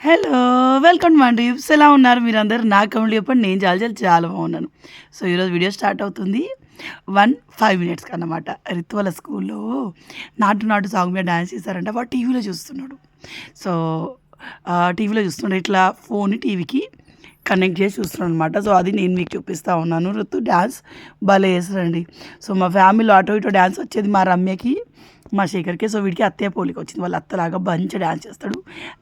Hello! Welcome అండి. ఎలా ఉన్నారు మీరందరూ? నా కమెంట్‌లో చెప్పండి. నేను చాలా చాలా చాలా బాగున్నాను. సో, ఈరోజు వీడియో స్టార్ట్ అవుతుంది 5 మినిట్స్‌కి అన్నమాట. రితు వాళ్ళ స్కూల్‌లో 'నాటు నాటు' సాంగ్ మీద డాన్స్ చేశారంట. వాడు టీవీలో చూస్తున్నాడు. సో, టీవీలో చూస్తున్నాడు. ఇట్లా ఫోన్‌ని టీవీకి కనెక్ట్ చేసి చూస్తున్నాడనమాట. సో, అది నేను మీకు చూపిస్తా ఉన్నాను. రితు డాన్స్ భలే చేస్తాడండి. సో, మా ఫ్యామిలీలో అటో ఇటో డాన్స్ వచ్చేది మా రమ్యకి, మా శేఖర్‌కి. సో, వీడికి అత్తయ్య పోలిక వచ్చింది. వాళ్ళ అత్తలాగా మంచిగా డాన్స్ చేస్తాడు.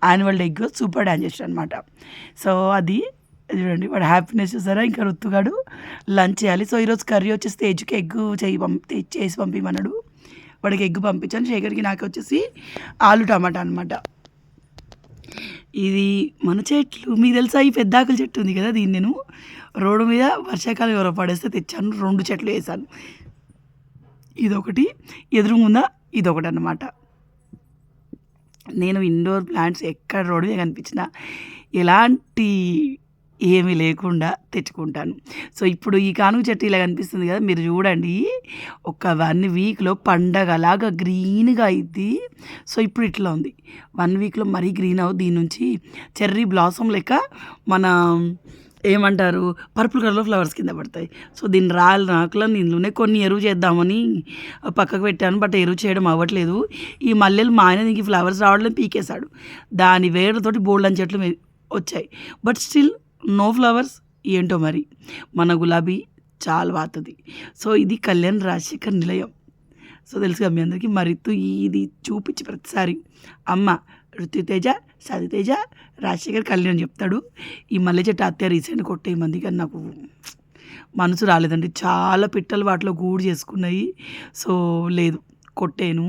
యాన్యువల్ డేకి సూపర్ డాన్స్ చేసాడనమాట. సో, అది చూడండి వాడు హ్యాపీనెస్ చూసారా. ఇంకా రుత్తుగాడు లంచ్ చేయాలి. సో, ఈరోజు కర్రీ వచ్చేసి తేజుకి ఎగ్ చేసి పంపిమన్నాడు. వాడికి ఎగ్ పంపించాను. శేఖర్‌కి నాకు వచ్చేసి ఆలు టమాటా అనమాట. ఇది మన చెట్లు మీకు తెలుసా, ఈ పెద్ద ఆకుల చెట్టు ఉంది కదా, దీన్ని నేను రోడ్డు మీద వర్షాకాలం ఎవరో పడేస్తే తెచ్చాను. 2 చెట్లు వేసాను. ఇదొకటి, ఎదురుగుందా ఇదొకటి అన్నమాట. నేను ఇండోర్ ప్లాంట్స్ ఎక్కడ రోడ్డు మీద కనిపించినా ఎలాంటి ఏమీ లేకుండా తెచ్చుకుంటాను. సో, ఇప్పుడు ఈ కానుగ చెట్టు ఇలా కనిపిస్తుంది కదా, మీరు చూడండి ఒక 1 వీక్‌లో పండగలాగా గ్రీన్‌గా అయిద్ది. సో, ఇప్పుడు ఇట్లా ఉంది. 1 వీక్‌లో మరీ గ్రీన్ అవుద్ది. దీని నుంచి చెర్రీ బ్లాసమ్ లెక్క మన ఏమంటారు పర్పుల్ కలర్‌లో ఫ్లవర్స్ కింద పడతాయి. సో, దీన్ని ఆకులను దీనిలోనే కొన్ని ఎరువు చేద్దామని పక్కకు పెట్టాను. బట్ ఎరువు చేయడం అవ్వట్లేదు. ఈ మల్లెలు మా ఆయన దీనికి ఫ్లవర్స్ రావట్లేదు, పీకేశాడు. దాని వేర్లతోటి బోల్డన్ని చెట్లు వచ్చాయి. But still no flowers. ఏంటో మరి మన గులాబీ చాలా బాగుంటుంది. సో, ఇది కళ్యాణ్ రాజశేఖర్ నిలయం. సో, తెలుసుగా మీ అందరికీ. మరి ఇది చూపించి ప్రతిసారి అమ్మ ఋతుతేజ, సదితేజ, రాజశేఖర్, కళ్యాణ్ చెప్తాడు. ఈ మల్లె చెట్టు అత్తయ్య రీసెంట్ కొట్టేయమంది, కానీ నాకు మనసు రాలేదండి. చాలా పిట్టలు వాటిలో గూడు చేసుకున్నాయి. సో, లేదు కొట్టేను.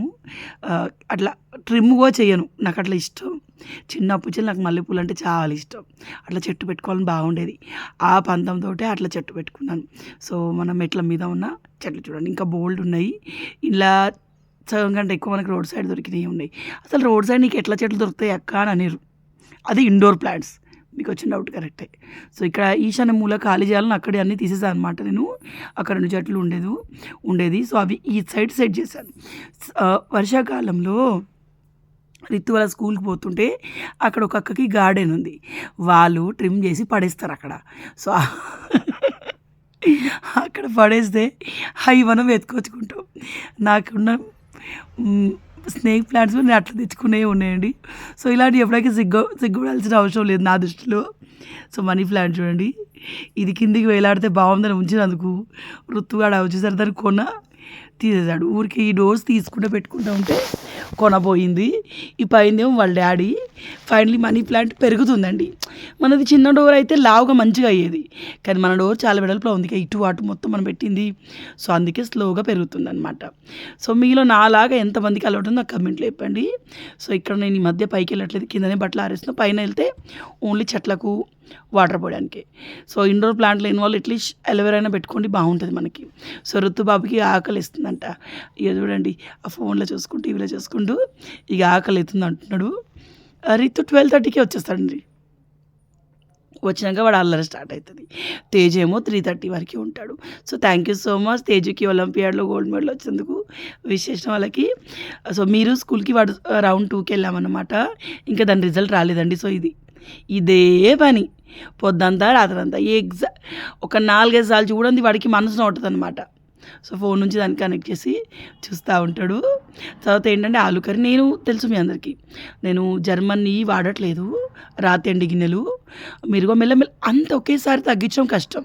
అట్లా ట్రిమ్ కూడా చేయను. నాకు అట్లా ఇష్టం. చిన్నప్పుడు నాకు మల్లెపూలు అంటే చాలా ఇష్టం. అట్లా చెట్టు పెట్టుకోవాలని బాగుండేది. ఆ పంతంతో అట్లా చెట్టు పెట్టుకున్నాను. సో, మన మెట్ల మీద ఉన్న చెట్లు చూడండి ఇంకా బోల్డ్ ఉన్నాయి. ఇలా సగం కంటే ఎక్కువ మనకి రోడ్ సైడ్ దొరికినవి ఉన్నాయి. అసలు రోడ్ సైడ్ నీకు ఎట్లా చెట్లు దొరుకుతాయి అక్క అని అనేరు. అది ఇండోర్ ప్లాంట్స్. మీకు వచ్చిన డౌట్ కరెక్టే. సో, ఇక్కడ ఈశాన్య మూల ఖాళీ చేయాలని అక్కడే అన్నీ తీసేసాను అనమాట. నేను అక్కడ 2 చెట్లు ఉండేది. సో, అవి ఈ సైడ్ సెట్ చేశాను. వర్షాకాలంలో రితు వాళ్ళ స్కూల్కి పోతుంటే అక్కడ ఒక అక్కకి గార్డెన్ ఉంది. వాళ్ళు ట్రిమ్ చేసి పడేస్తారు అక్కడ. సో, అక్కడ పడేస్తే అవి మనం ఎత్తుకొచ్చుకుంటాం. నాకున్న స్నేక్ ప్లాంట్స్ నేను అట్లా తెచ్చుకునే ఉన్నాయండి. సో, ఇలాంటివి ఎప్పుడైతే సిగ్గుపడాల్సిన అవసరం లేదు నా దృష్టిలో. సో, మనీ ప్లాంట్ చూడండి, ఇది కిందికి వేలాడితే బాగుందని ఉంచినందుకు ఋతుగాడు వచ్చేసరి దాన్ని తీసేశాడు. ఊరికి ఈ డోర్స్ తీసుకుంటూ పెట్టుకుంటూ ఉంటే కొనపోయింది. ఈ పైనేమో వాళ్ళ డాడీ. ఫైనలీ మనీ ప్లాంట్ పెరుగుతుందండి. మనది చిన్న డోర్ అయితే లావుగా మంచిగా అయ్యేది, కానీ మన డోర్ చాలా వెడల్పులో ఉంది. ఇటు అటు మొత్తం మనం పెట్టింది. సో, అందుకే స్లోగా పెరుగుతుందన్నమాట. సో, మీలో నాలాగా ఎంతమందికి అలవాటు ఉందో నాకు కమెంట్లో చెప్పండి. సో, ఇక్కడ నేను ఈ మధ్య పైకి వెళ్ళట్లేదు, కిందనే బట్టలు ఆరేస్తున్నా. పైన వెళ్తే ఓన్లీ చెట్లకు వాటర్ పోయడానికి. సో, ఇండోర్ ప్లాంట్ లేని వాళ్ళు అట్లీస్ట్ ఎలవేరైనా పెట్టుకోండి, బాగుంటుంది మనకి. సో, ఋతుబాబుకి ఆకలి ఇస్తుందంట. ఇక చూడండి ఆ ఫోన్లో చూసుకుంటూ టీవీలో చూసుకుంటూ ఇక ఆకలి అవుతుంది అంటున్నాడు. రితు 12:30కి వచ్చేస్తాడండి. వచ్చినాక వాడు అల్లరి స్టార్ట్ అవుతుంది. తేజ్ ఏమో 3:30 వరకు ఉంటాడు. So, thank you so much తేజుకి ఒలింపియాడ్లో గోల్డ్ మెడల్ వచ్చినందుకు విష్ చేసిన వాళ్ళకి. సో, మీరు స్కూల్కి వాడు రౌండ్ 2కి వెళ్ళామన్నమాట. ఇంకా దాని రిజల్ట్ రాలేదండి. సో, ఇదే పని పొద్దంతా రాత్రంతా ఒక 4-5 సార్లు చూడండి వాడికి మనసులో ఉంటుంది అనమాట. సో, ఫోన్ నుంచి దాన్ని కనెక్ట్ చేసి చూస్తూ ఉంటాడు. తర్వాత ఏంటంటే ఆలు కర్రీ. నేను తెలుసు మీ అందరికీ, నేను జర్మనీ వాడట్లేదు. రాతండి గిన్నెలు మీరు మెల్లమెల్ల అంత ఒకేసారి తగ్గించడం కష్టం.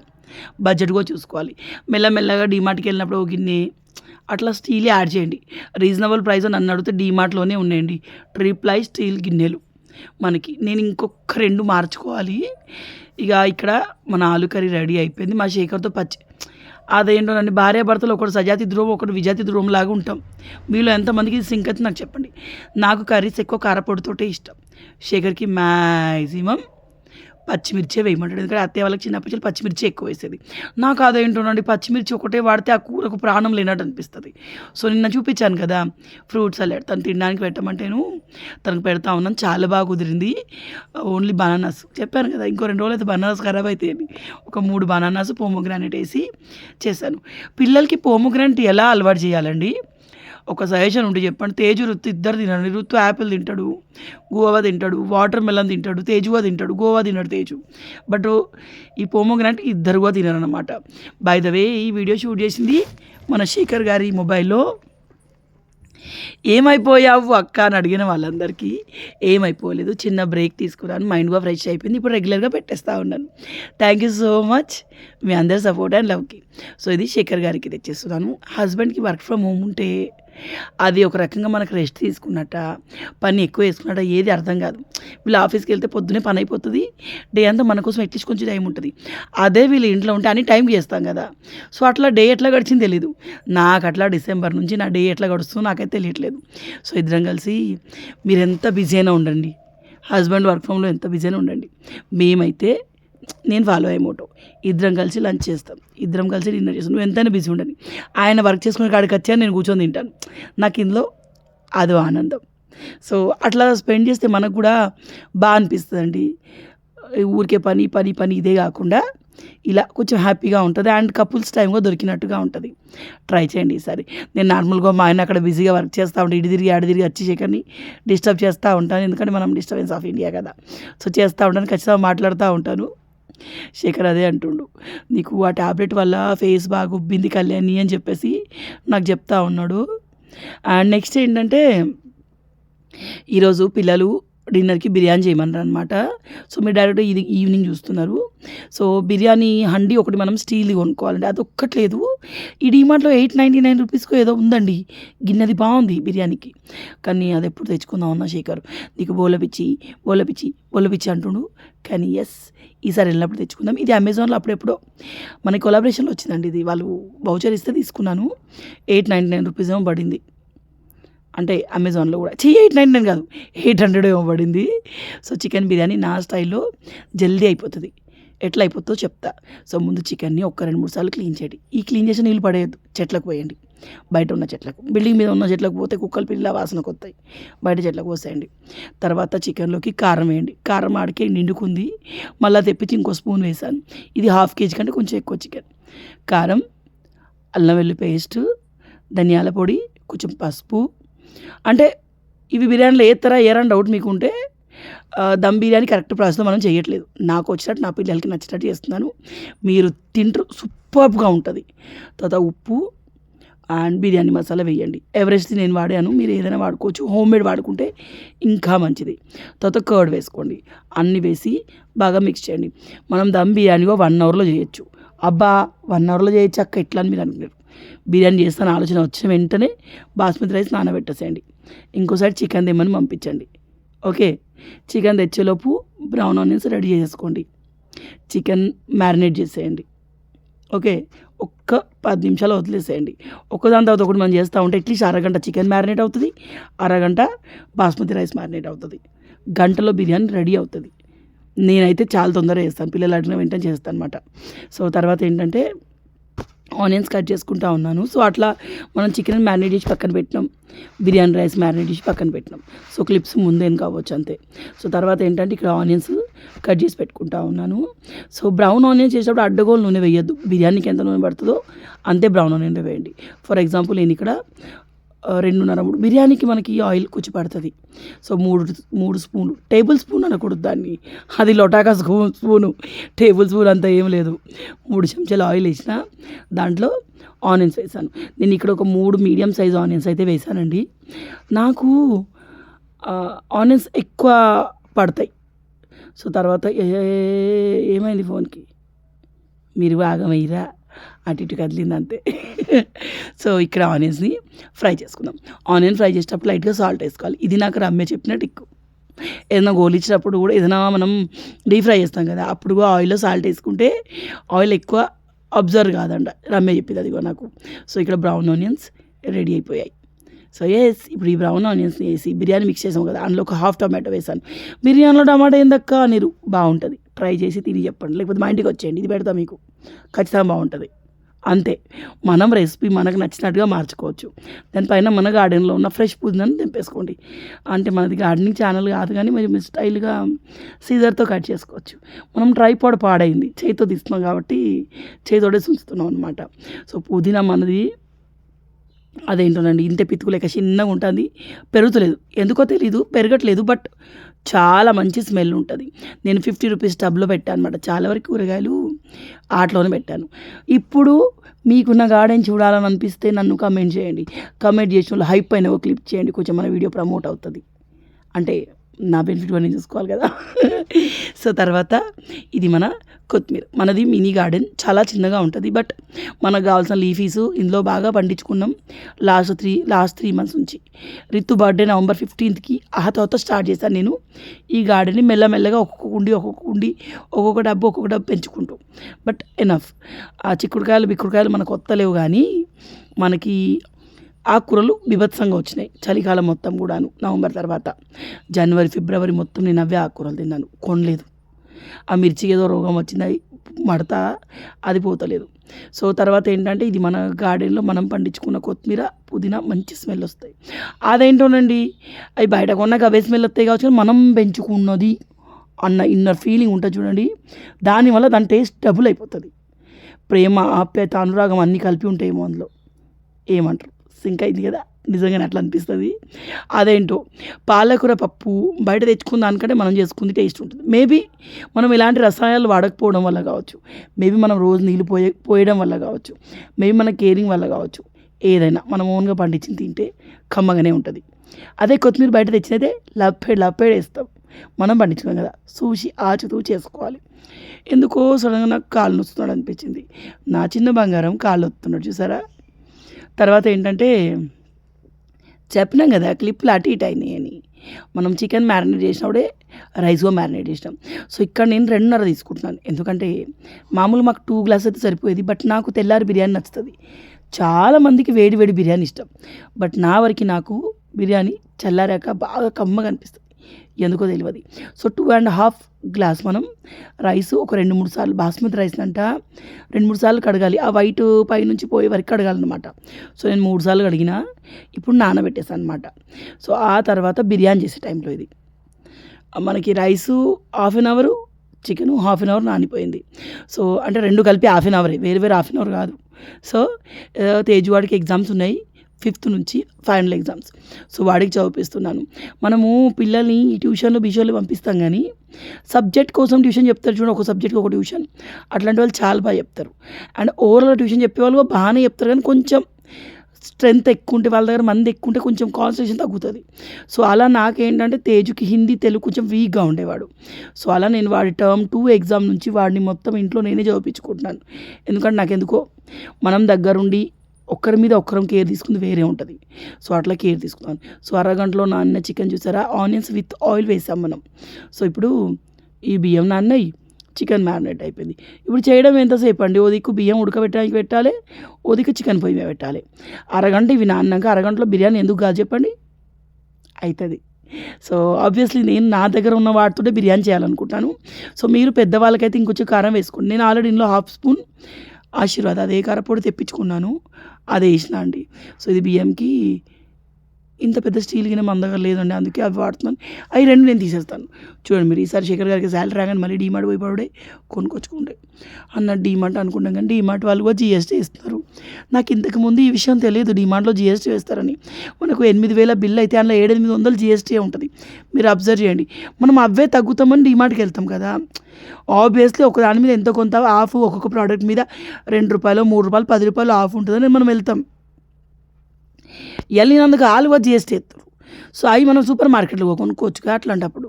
బడ్జెట్ కూడా చూసుకోవాలి. మెల్లమెల్లగా డీమార్ట్కి వెళ్ళినప్పుడు ఒక గిన్నె అట్లా స్టీల్ యాడ్ చేయండి. రీజనబుల్ ప్రైస్ నన్ను అడిగితే డీమార్ట్లోనే ఉన్నాయండి ట్రిప్లై స్టీల్ గిన్నెలు మనకి. నేను ఇంకొక 2 మార్చుకోవాలి. ఇక ఇక్కడ మన ఆలు కర్రీ రెడీ అయిపోయింది. మా శేఖర్తో అదేంటో నన్ను భార్యాభర్తలు ఒకటి సజాతి ధ్రువం ఒకటి విజాతి ధ్రువం లాగా ఉంటాం. మీలో ఎంతమందికి సింక్ అయితే నాకు చెప్పండి. నాకు కర్రీస్ ఎక్కువ కారపొడితోటే ఇష్టం. శేఖర్కి మ్యాక్సిమం పచ్చిమిర్చే వేయమంటాడు. ఎందుకంటే అత్తయ్య వాళ్ళకి చిన్నప్పటి నుంచి పచ్చిమిర్చి ఎక్కువ వేసేది. నాకు అదేంటోనండి పచ్చిమిర్చి ఒకటే వాడితే ఆ కూరకు ప్రాణం లేనట్టు అనిపిస్తుంది. సో, నిన్న చూపించాను కదా ఫ్రూట్ సలాడ్, తను తినడానికి పెట్టమంటేను తనకు పెడతా ఉన్నాను. చాలా బాగా కుదిరింది. ఓన్లీ బనానాస్ చెప్పాను కదా, ఇంకో 2 రోజులు అయితే బనానాస్ ఖరాబ్ అవుతాయని ఒక 3 బనానాస్ పోమోగ్రానైట్ వేసి చేశాను. పిల్లలకి పోమోగ్రానైట్ ఎలా అలవాటు చేయాలండి? ఒక సజెషన్ ఉంటే చెప్పండి. తేజు, రుత్తు ఇద్దరు తినండి. రుత్తు యాపిల్ తింటాడు, గోవా తింటాడు, వాటర్ మెలన్ తింటాడు, తేజుగా తింటాడు, గోవా తిన్నాడు తేజు. బట్ ఈ పోమోగ్రానైట్ ఇద్దరు కూడా తినరనమాట. బై ద వే ఈ వీడియో షూట్ చేసింది మన శేఖర్ గారి మొబైల్లో. ఏమైపోయావు అక్క అని అడిగిన వాళ్ళందరికీ ఏమైపోలేదు, చిన్న బ్రేక్ తీసుకున్నాను, మైండ్ కూడా ఫ్రెష్ అయిపోయింది. ఇప్పుడు రెగ్యులర్గా పెట్టేస్తూ ఉన్నాను. థ్యాంక్ యూ సో మచ్ మీ అందరి సపోర్ట్ అండ్ లవ్కి. సో ఇది శేఖర్ గారికి తెచ్చేస్తున్నాను. హస్బెండ్కి వర్క్ ఫ్రమ్ హోమ్ ఉంటే అది ఒక రకంగా మనకు రెస్ట్ తీసుకున్నట్ట, పని ఎక్కువ వేసుకున్నట్ట, ఏది అర్థం కాదు. వీళ్ళు ఆఫీస్కి వెళ్తే పొద్దునే పని అయిపోతుంది, డే అంతా మన కోసం అట్లీస్ట్ కొంచెం టైం ఉంటుంది. అదే వీళ్ళు ఇంట్లో ఉంటే అన్ని టైంకి చేస్తాం కదా. సో అట్లా డే ఎట్లా గడిచింది తెలీదు నాకు. అట్లా డిసెంబర్ నుంచి నా డే ఎట్లా గడుస్తుందో నాకైతే తెలియట్లేదు. సో ఇద్దరం కలిసి మీరు ఎంత బిజీ అయినా ఉండండి, హస్బెండ్ వర్క్ ఫ్రమ్లో ఎంత బిజీ అయినా ఉండండి, మేమైతే నేను ఫాలో అయ్యే మోటో ఇద్దరం కలిసి లంచ్ చేస్తాం, ఇద్దరం కలిసి డిన్నర్ చేస్తాం. నువ్వు ఎంతైనా బిజీ ఉండని, ఆయన వర్క్ చేసుకునే కాడికి వచ్చా నేను కూర్చొని తింటాను. నాకు ఇందులో అదో ఆనందం. సో అట్లా స్పెండ్ చేస్తే మనకు కూడా బాగా అనిపిస్తుందండి. ఊరికే పని పని పని ఇదే కాకుండా ఇలా కొంచెం హ్యాపీగా ఉంటుంది అండ్ కపుల్స్ టైం కూడా దొరికినట్టుగా ఉంటుంది. ట్రై చేయండి ఈసారి. నేను నార్మల్గా మా ఆయన అక్కడ బిజీగా వర్క్ చేస్తూ ఉంటాను, ఇటు తిరిగి ఆడ తిరిగి వచ్చి శేఖర్ని డిస్టర్బ్ చేస్తూ ఉంటాను, ఎందుకంటే మనం డిస్టర్బెన్స్ ఆఫ్ ఇండియా కదా. సో చేస్తూ ఉంటాను, ఖచ్చితంగా మాట్లాడుతూ ఉంటాను. శేఖర్ అదే అంటుండు, నీకు ఆ ట్యాబ్లెట్ వల్ల ఫేస్ బాగా ఉబ్బింది కళ్యాణి అని చెప్పేసి నాకు చెప్తా ఉన్నాడు. అండ్ నెక్స్ట్ ఏంటంటే ఈరోజు పిల్లలు డిన్నర్కి బిర్యానీ చేయమన్నారు అనమాట. సో మీరు డైరెక్ట్ ఇది ఈవినింగ్ చూస్తున్నారు. సో బిర్యానీ హండీ ఒకటి మనం స్టీల్ది కొనుక్కోవాలండి, అది ఒక్కట్లేదు. ఈ డీమార్ట్లో 899 రూపీస్కో ఏదో ఉందండి గిన్నెది, బాగుంది బిర్యానీకి. కానీ అది ఎప్పుడు తెచ్చుకుందాం అన్న శేఖర్, నీకు బోలపిచ్చి అంటుండు. కానీ ఎస్, ఈసారి వెళ్ళినప్పుడు తెచ్చుకుందాం. ఇది అమెజాన్లో అప్పుడెప్పుడో మన కొలాబరేషన్లో వచ్చిందండి. ఇది వాళ్ళు వౌచర్ ఇస్తే తీసుకున్నాను. 899 రూపీస్ ఏమో పడింది. అంటే అమెజాన్లో కూడా 899 కాదు, 800 ఏమో పడింది. సో చికెన్ బిర్యానీ నా స్టైల్లో జల్దీ అయిపోతుంది. ఎట్లా అయిపోతుందో చెప్తా. సో ముందు చికెన్ని ఒక 2-3 సార్లు క్లీన్ చేయండి. ఈ క్లీన్ చేసిన నీళ్ళు పడేయద్దు, చెట్లకు పోయండి. బయట ఉన్న చెట్లకు, బిల్డింగ్ మీద ఉన్న చెట్లకు పోతే కుక్కలు పిల్ల వాసనకు వస్తాయి, బయట చెట్లకు పోసేయండి. తర్వాత చికెన్లోకి కారం వేయండి. కారం ఆడికే నిండుకుంది, మళ్ళీ తెప్పించి ఇంకో స్పూన్ వేసాను. ఇది 1/2 kg కంటే కొంచెం ఎక్కువ చికెన్. కారం, అల్లం వెల్లుల్లి పేస్టు, ధనియాల పొడి, కొంచెం పసుపు. అంటే ఇవి బిర్యానీలో ఏరని డౌట్ మీకు ఉంటే దమ్ బిర్యానీ కరెక్ట్ ప్రాసెస్లో మనం చేయట్లేదు. నాకు వచ్చినట్టు నా పిల్లలకి నచ్చినట్టు చేస్తున్నాను, మీరు తింటారు, సూపర్గా ఉంటుంది. తర్వాత ఉప్పు అండ్ బిర్యానీ మసాలా వేయండి. ఎవరెస్ట్ నేను వాడాను, మీరు ఏదైనా వాడుకోవచ్చు, హోమ్ మేడ్ వాడుకుంటే ఇంకా మంచిది. తర్వాత కర్డ్ వేసుకోండి. అన్నీ వేసి బాగా మిక్స్ చేయండి. మనం దమ్ బిర్యానీ 1 అవర్లో చేయొచ్చు. అబ్బా 1 అవర్లో చేయొచ్చు అక్క ఎట్లా అని మీరు అనుకున్నారు. బిర్యానీ చేస్తాను ఆలోచన వచ్చిన వెంటనే బాస్మతి రైస్ నానబెట్టేసేయండి. ఇంకోసారి చికెన్ తెమ్మని పంపించండి. ఓకే, చికెన్ తెచ్చేలోపు బ్రౌన్ ఆనియన్స్ రెడీ చేసుకోండి. చికెన్ మ్యారినేట్ చేసేయండి. ఓకే, ఒక్క 10 నిమిషాలు వదిలేసేయండి. ఒకదాని తర్వాత ఒకటి మనం చేస్తూ ఉంటే అట్లీస్ట్ అరగంట చికెన్ మ్యారినేట్ అవుతుంది, అరగంట బాస్మతి రైస్ మ్యారినేట్ అవుతుంది, గంటలో బిర్యానీ రెడీ అవుతుంది. నేనైతే చాలా తొందరగా చేస్తాను, పిల్లలు అడిగిన వెంటనే చేస్తాను అనమాట. సో తర్వాత ఏంటంటే ఆనియన్స్ కట్ చేసుకుంటా ఉన్నాను. సో అట్లా మనం చికెన్ మ్యారినేట్ చేసి పక్కన పెట్టినాం, బిర్యానీ రైస్ మ్యారినేట్ చేసి పక్కన పెట్టినాం. సో క్లిప్స్ ముందేం కావచ్చు అంతే. సో తర్వాత ఏంటంటే ఇక్కడ ఆనియన్స్ కట్ చేసి పెట్టుకుంటా ఉన్నాను. సో బ్రౌన్ ఆనియన్స్ చేసేటప్పుడు అడ్డగోలు నూనె వేయద్దు, బిర్యానీకి ఎంత నూనె పడుతుందో అంతే బ్రౌన్ ఆనియన్ వేయండి. ఫర్ ఎగ్జాంపుల్ నేను ఇక్కడ 2.5-3 బిర్యానీకి మనకి ఆయిల్ కొంచెం పడుతుంది. సో 3 స్పూన్లు, టేబుల్ స్పూన్ అనకూడదు దాన్ని, అది లొటాకా స్పూను, టేబుల్ స్పూన్ అంతా ఏం లేదు. 3 చెంచాలు ఆయిల్ వేసిన, దాంట్లో ఆనియన్స్ వేసాను. నేను ఇక్కడ ఒక 3 మీడియం సైజ్ ఆనియన్స్ అయితే వేసానండి. నాకు ఆనియన్స్ ఎక్కువ పడతాయి. సో తర్వాత ఏమైంది ఫోన్కి, మీరు ఆగమయ్యిరా, అటు ఇటు కదిలింది అంతే. సో ఇక్కడ ఆనియన్స్ని ఫ్రై చేసుకుందాం. ఆనియన్ ఫ్రై చేసేటప్పుడు లైట్గా సాల్ట్ వేసుకోవాలి. ఇది నాకు రమ్య చెప్పిన టిక్కు. ఏదైనా గోలిచ్చినప్పుడు కూడా, ఏదైనా మనం డీప్ ఫ్రై చేస్తాం కదా, అప్పుడు కూడా ఆయిల్లో సాల్ట్ వేసుకుంటే ఆయిల్ ఎక్కువ అబ్జర్వ్ కాదంట, రమ్య చెప్పింది అదిగో నాకు. సో ఇక్కడ బ్రౌన్ ఆనియన్స్ రెడీ అయిపోయాయి. సో ఇప్పుడు ఈ బ్రౌన్ ఆనియన్స్ని వేసి బిర్యానీ మిక్స్ చేసాం కదా, అందులో ఒక 1/2 టమాటో వేసాను. బిర్యానీలో టమాటో ఏందక్క మీరు, బాగుంటుంది, ట్రై చేసి తిని చెప్పండి, లేకపోతే మా ఇంటికి వచ్చేయండి, ఇది పెడతా మీకు, ఖచ్చితంగా బాగుంటుంది. అంతే, మనం రెసిపీ మనకు నచ్చినట్టుగా మార్చుకోవచ్చు. దానిపైన మన గార్డెన్లో ఉన్న ఫ్రెష్ పుదీనాను తెంపేసుకోండి. అంటే మనది గార్డెనింగ్ ఛానల్ కాదు కానీ మీరు స్టైల్గా సీజర్తో కట్ చేసుకోవచ్చు. మనం ట్రైపాడ్ పాడైంది, చేతితో తీస్తున్నాం కాబట్టి చేతితోటే ఉంచుతున్నాం అనమాట. సో పుదీనా మనది అదేంటోనండి ఇంత పితుకు లెక్క చిన్నగా ఉంటుంది, పెరుగుతలేదు ఎందుకో తెలీదు, పెరగట్లేదు. బట్ చాలా మంచి స్మెల్ ఉంటుంది. నేను 50 రూపీస్ టబ్లో పెట్టాను అనమాట. చాలా వరకు కూరగాయలు ఆటలోనే పెట్టాను. ఇప్పుడు మీకున్న గార్డెన్ చూడాలని అనిపిస్తే నన్ను కమెంట్ చేయండి. కమెంట్ చేసిన వాళ్ళు హైప్ అయిన ఒక క్లిప్ చేయండి, కొంచెం మన వీడియో ప్రమోట్ అవుతుంది. అంటే నా బెనిఫిట్ అని చూసుకోవాలి కదా. సో తర్వాత ఇది మన కొత్తిమీర. మనది మినీ గార్డెన్, చాలా చిన్నగా ఉంటుంది. బట్ మనకు కావాల్సిన లీఫీస్ ఇందులో బాగా పండించుకున్నాం లాస్ట్ 3 మంత్స్ నుంచి. రితు బర్త్డే November 15th ఆ తర్వాత స్టార్ట్ చేశాను నేను ఈ గార్డెన్ని. మెల్లమెల్లగా ఒక్కొక్క డబ్బు పెంచుకుంటూ. But enough. ఆ బిక్కుడుకాయలు మనకు కొత్తలేవు, కానీ మనకి ఆకుకూరలు బీభత్సంగా వచ్చినాయి చలికాలం మొత్తం కూడాను. నవంబర్ తర్వాత జనవరి ఫిబ్రవరి మొత్తం నేను అవే ఆకుకూరలు తిన్నాను, కొనలేదు. ఆ మిర్చికి ఏదో రోగం వచ్చింది, మడత అది పోతలేదు. సో తర్వాత ఏంటంటే ఇది మన గార్డెన్లో మనం పండించుకున్న కొత్తిమీర, పుదీనా మంచి స్మెల్ వస్తాయి. అదేంటోనండి అవి బయట కొన్నాక అవే స్మెల్ వస్తాయి కావచ్చు, మనం పెంచుకున్నది అన్న ఇన్నర్ ఫీలింగ్ ఉంటుంది చూడండి, దానివల్ల దాని టేస్ట్ డబుల్ అయిపోతుంది. ప్రేమ, ఆప్యాయత, అనురాగం అన్నీ కలిపి ఉంటాయేమో అందులో. ఏమంటారు? సింక్ అయింది కదా, నిజంగానే అట్లా అనిపిస్తుంది. అదేంటో పాలకూర పప్పు బయట తెచ్చుకున్న దానికంటే మనం చేసుకుంది టేస్ట్ ఉంటుంది. మేబీ మనం ఎలాంటి రసాయనాలు వాడకపోవడం వల్ల కావచ్చు, మేబీ మనం రోజు నీళ్ళు పోయడం వల్ల కావచ్చు, మేబీ మన కేరింగ్ వల్ల కావచ్చు. ఏదైనా మనం ఓన్గా పండించింది తింటే కమ్మగానే ఉంటుంది. అదే కొత్తిమీర బయట తెచ్చినైతే లప్పేడ్ వేస్తాం, మనం పండించుకోం కదా. చూసి ఆచుతూ చేసుకోవాలి. ఎందుకో సడన్గా నాకు కాళ్ళు నొస్తున్నాడు అనిపించింది. నా చిన్న బంగారం కాళ్ళు వస్తున్నాడు చూసారా. తర్వాత ఏంటంటే చెప్పినాం కదా క్లిప్లు అటు ఇటు అయినాయి అని. మనం చికెన్ మ్యారినేట్ చేసినప్పుడే రైస్గా మ్యారినేట్ చేసినాం. సో ఇక్కడ నేను 2.5 తీసుకుంటున్నాను, ఎందుకంటే మామూలు మాకు 2 గ్లాస్ అయితే సరిపోయేది. బట్ నాకు తెల్లారి బిర్యానీ నచ్చుతుంది. చాలామందికి వేడి వేడి బిర్యానీ ఇష్టం. బట్ నా వరకు నాకు బిర్యానీ చల్లారాక బాగా కమ్మగా అనిపిస్తుంది, ఎందుకో తెలియదు. సో 2.5 గ్లాస్ మనం రైస్ ఒక 2-3 సార్లు, బాస్మతి రైస్ అంట 2-3 సార్లు కడగాలి. ఆ వైట్ పైనుంచి పోయే వరకు కడగాలన్నమాట. సో నేను 3 సార్లు కడిగిన, ఇప్పుడు నానబెట్టేసాను అనమాట. సో ఆ తర్వాత బిర్యానీ చేసే టైంలో ఇది మనకి రైసు 1/2 అవరు, చికెను 1/2 అవర్ నానిపోయింది. సో అంటే 2 కలిపి 1/2 అవరే, వేరు 1/2 అవర్ కాదు. సో తేజువాడికి ఎగ్జామ్స్ ఉన్నాయి 5th నుంచి ఫైనల్ ఎగ్జామ్స్. సో వాడికి చదివిస్తున్నాను. మనము పిల్లల్ని ట్యూషన్లు పంపిస్తాం, కానీ సబ్జెక్ట్ కోసం ట్యూషన్ చెప్తారు చూడండి, ఒక సబ్జెక్ట్కి ఒక ట్యూషన్. అట్లాంటి వాళ్ళు చాలా బాగా చెప్తారు. అండ్ ఓవరాల్ ట్యూషన్ చెప్పేవాళ్ళు బాగానే చెప్తారు, కానీ కొంచెం స్ట్రెంత్ ఎక్కువ ఉంటే, వాళ్ళ దగ్గర మంది ఎక్కువ ఉంటే కొంచెం కాన్సన్ట్రేషన్ తగ్గుతుంది. సో అలా నాకేంటంటే తేజుకి హిందీ తెలుగు కొంచెం వీక్గా ఉండేవాడు. సో అలా నేను వాడి టర్మ్ 2 ఎగ్జామ్ నుంచి వాడిని మొత్తం ఇంట్లో నేనే చదివించుకుంటున్నాను. ఎందుకంటే నాకెందుకో మనం దగ్గరుండి ఒక్కరి మీద ఒక్కరం కేర్ తీసుకుంది వేరే ఉంటుంది. సో అట్లా కేర్ తీసుకున్నాను. సో అరగంటలో నాన్న చికెన్ చూసారా, ఆనియన్స్ విత్ ఆయిల్ వేసాం మనం. సో ఇప్పుడు ఈ బియ్యం నాన్నయి, చికెన్ మ్యారినేట్ అయిపోయింది. ఇప్పుడు చేయడం ఎంతసేపు అండి, ఓ దిక్కు బియ్యం ఉడకబెట్టడానికి పెట్టాలి, ఓ దిక్కు చికెన్ పొయ్యి మీద పెట్టాలి. అరగంట ఇవి నాన్నాక అరగంటలో బిర్యానీ ఎందుకు కాదు చెప్పండి, అవుతుంది. సో ఆబ్వియస్లీ నేను నా దగ్గర ఉన్న వాటితోటే బిర్యానీ చేయాలనుకుంటాను. సో మీరు పెద్దవాళ్ళకైతే ఇంకొంచెం కారం వేసుకోండి. నేను ఆల్రెడీ ఇందులో 1/2 స్పూన్ ఆశీర్వాద్ అదే కారపొడి తెప్పించుకున్నాను, అదే వేసిన అండి. సో ఇది బియ్యంకి ఇంత పెద్ద స్టీల్ గిన్నె మన దగ్గర లేదండి, అందుకే అవి వాడుతున్నాను. అవి 2 నేను తీసేస్తాను. చూడండి మీరు, ఈసారి శేఖర్ గారికి శాలరీ రాగానే మళ్ళీ డీమార్ట్ పోయి పడే కొనుక్కొచ్చుకుంటే అన్న డీమార్ట్ అనుకుంటాం, కానీ డీమార్ట్ వాళ్ళు కూడా జీఎస్టీ ఇస్తున్నారు. నాకు ఇంతకుముందు ఈ విషయం తెలియదు, డీమార్ట్లో జీఎస్టీ వేస్తారని. మనకు 8,000 బిల్ అయితే అందులో 700-800 జీఎస్టీ ఉంటుంది. మీరు అబ్జర్వ్ చేయండి, మనం అవే తగ్గుతామని డీమార్ట్కి వెళ్తాం కదా. ఆబ్వియస్లీ ఒక దాని మీద ఎంతో కొంత ఆఫ్, ఒక్కొక్క ప్రోడక్ట్ మీద ₹2, ₹3, ₹10 ఆఫ్ ఉంటుందని మనం వెళ్తాం. వెళ్ళినందుకు ఆలువ జీఎస్టీ ఎత్తారు. సో అవి మనం సూపర్ మార్కెట్లో కొనుక్కోవచ్చు అట్లాంటప్పుడు.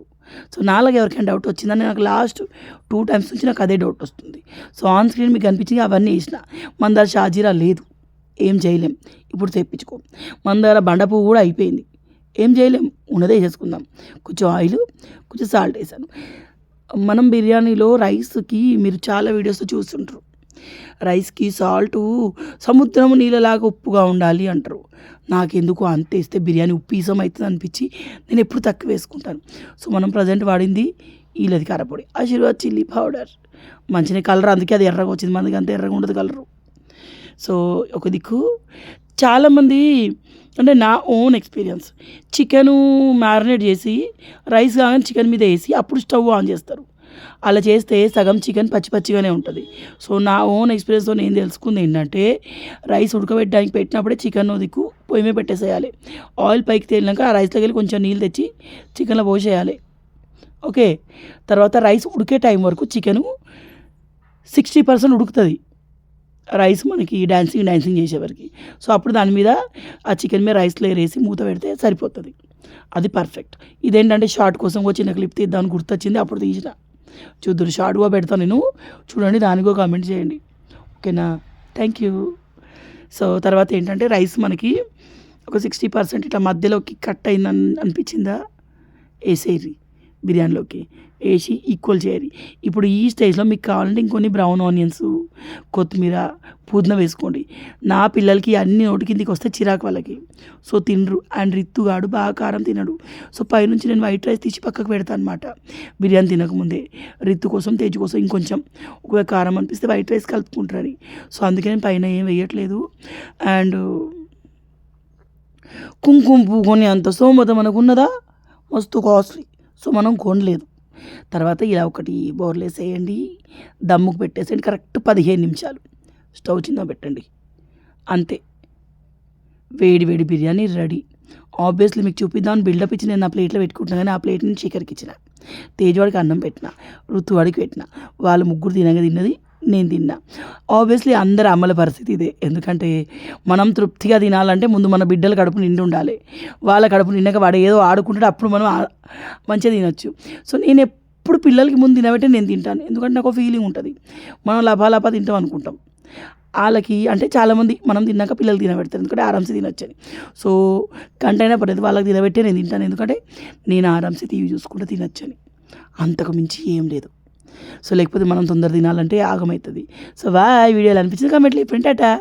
సో నాలాగా ఎవరికైనా డౌట్ వచ్చిందని నాకు లాస్ట్ 2 టైమ్స్ నుంచి నాకు అదే డౌట్ వస్తుంది. సో ఆన్ స్క్రీన్ మీకు కనిపించింది అవన్నీ వేసిన. మన దగ్గర షాజీరా లేదు, ఏం చేయలేం, ఇప్పుడు తెప్పించుకో. మన దగ్గర బండపువ్వు కూడా అయిపోయింది, ఏం చేయలేం, ఉన్నదే చేసుకుందాం. కొంచెం ఆయిల్, కొంచెం సాల్ట్ వేసాను. మనం బిర్యానీలో రైస్కి మీరు చాలా వీడియోస్ చూస్తుంటారు, రైస్కి సాల్టు సముద్రం నీళ్ళలాగా ఉప్పుగా ఉండాలి అంటారు. నాకెందుకు అంత వేస్తే బిర్యానీ ఉప్పీసం అవుతుంది అనిపించి నేను ఎప్పుడు తక్కువ వేసుకుంటాను. సో మనం ప్రజెంట్ వాడింది వీళ్ళది కారపొడి, ఆశీర్వాద్ చిల్లీ పౌడర్. మంచిగా కలర్, అందుకే అది ఎర్రగా వచ్చింది, మనకి అంత ఎర్రగా ఉండదు కలరు. సో ఒక దిక్కు చాలామంది, అంటే నా ఓన్ ఎక్స్పీరియన్స్, చికెను మ్యారినేట్ చేసి రైస్ కాగానే చికెన్ మీద వేసి అప్పుడు స్టవ్ ఆన్ చేస్తారు. అలా చేస్తే సగం చికెన్ పచ్చి పచ్చిగానే ఉంటుంది. సో నా ఓన్ ఎక్స్పీరియన్స్‌తో నేను తెలుసుకుంది ఏంటంటే, రైస్ ఉడకబెట్టడానికి పెట్టినప్పుడే చికెన్ దిక్కు పొయ్యి మీద పెట్టేసేయాలి. ఆయిల్ పైకి తేలినాక ఆ రైస్‌లోకెళ్ళి కొంచెం నీళ్ళు తెచ్చి చికెన్‌లో పోసేయాలి. ఓకే. తర్వాత రైస్ ఉడికే టైం వరకు చికెను 60% ఉడుకుతుంది. రైస్ మనకి డాన్సింగ్ చేసేవరకి. సో అప్పుడు దాని మీద ఆ చికెన్ మీద రైస్ లేయర్ వేసి మూత పెడితే సరిపోతుంది. అది పర్ఫెక్ట్. ఇదేంటంటే షార్ట్ కోసం ఒక చిన్న క్లిప్ తీద్దామని గుర్తొచ్చింది, అప్పుడు తీసిన. చూద్దురు షార్ట్‌గా పెడతాను నేను. చూడండి, దానికో కామెంట్ చేయండి. ఓకేనా? Thank you. సో తర్వాత ఏంటంటే రైస్ మనకి ఒక 60% ఇట్లా మధ్యలోకి కట్ అయిందని అనిపించిందా, వేసేయాలి బిర్యానీలోకి. వేసి ఈక్వల్ చేయాలి. ఇప్పుడు ఈ స్టేజ్లో మీకు కావాలంటే ఇంకొన్ని బ్రౌన్ ఆనియన్స్, కొత్తిమీర, పుదీనా వేసుకోండి. నా పిల్లలకి అన్ని నోటి కిందికి వస్తే చిరాకు వాళ్ళకి. సో తినరు. అండ్ రిత్తుగాడు బాగా కారం తినడు. సో పైనుంచి నేను వైట్ రైస్ తీసి పక్కకు పెడతాను అనమాట బిర్యానీ తినకముందే. రిత్తు కోసం, తేజు కోసం ఇంకొంచెం ఒకవేళ కారం అనిపిస్తే వైట్ రైస్ కలుపుకుంటారని. సో అందుకే నేను పైన ఏం వేయట్లేదు. అండ్ కుంకుమ పువ్వు కొని అంత స్తోమత మనకు ఉన్నదా? మస్తు కాస్ట్లీ. సో మనం కొనలేదు. తర్వాత ఇలా ఒకటి బౌర్లేసి వేయండి, దమ్ముకు పెట్టేసేయండి. కరెక్ట్ 15 నిమిషాలు స్టవ్ చిన్న పెట్టండి. అంతే, వేడి వేడి బిర్యానీ రెడీ. ఆబ్వియస్లీ మీకు చూపిద్దామని బిల్డప్ ఇచ్చి నేను నా ప్లేట్లో పెట్టుకుంటున్నాను, కానీ ఆ ప్లేట్ని శేఖర్కి ఇచ్చిన. తేజవాడికి అన్నం పెట్టిన, ఋతువాడికి పెట్టిన. వాళ్ళు ముగ్గురు తిన్నది నేను తిన్నా. ఆబ్వియస్లీ అందరి అమ్మల పరిస్థితి ఇదే. ఎందుకంటే మనం తృప్తిగా తినాలంటే ముందు మన బిడ్డల కడుపు నిండి ఉండాలి. వాళ్ళ కడుపు నిండాక వాడు ఏదో ఆడుకుంటాడు, అప్పుడు మనం మంచిగా తినొచ్చు. సో నేను ఎప్పుడు పిల్లలకి ముందు తినబెట్టే నేను తింటాను. ఎందుకంటే నాకు ఫీలింగ్ ఉంటుంది, మనం లపాలపా తింటాం అనుకుంటాం. వాళ్ళకి అంటే చాలామంది మనం తిన్నాక పిల్లలు తినబెడతారు, ఎందుకంటే ఆరామ్సే తినొచ్చని. సో గంటైనా పర్లేదు వాళ్ళకి తినబెట్టే నేను తింటాను, ఎందుకంటే నేను ఆరామ్సే టీవీ చూసుకుంటూ తినొచ్చని. అంతకు మించి ఏం లేదు. సో లేకపోతే మనం తొందర తినాలంటే ఆగమవుతుంది. సో వీడియోలు అనిపించింది కామెంట్లు చెప్పండి. టాటా.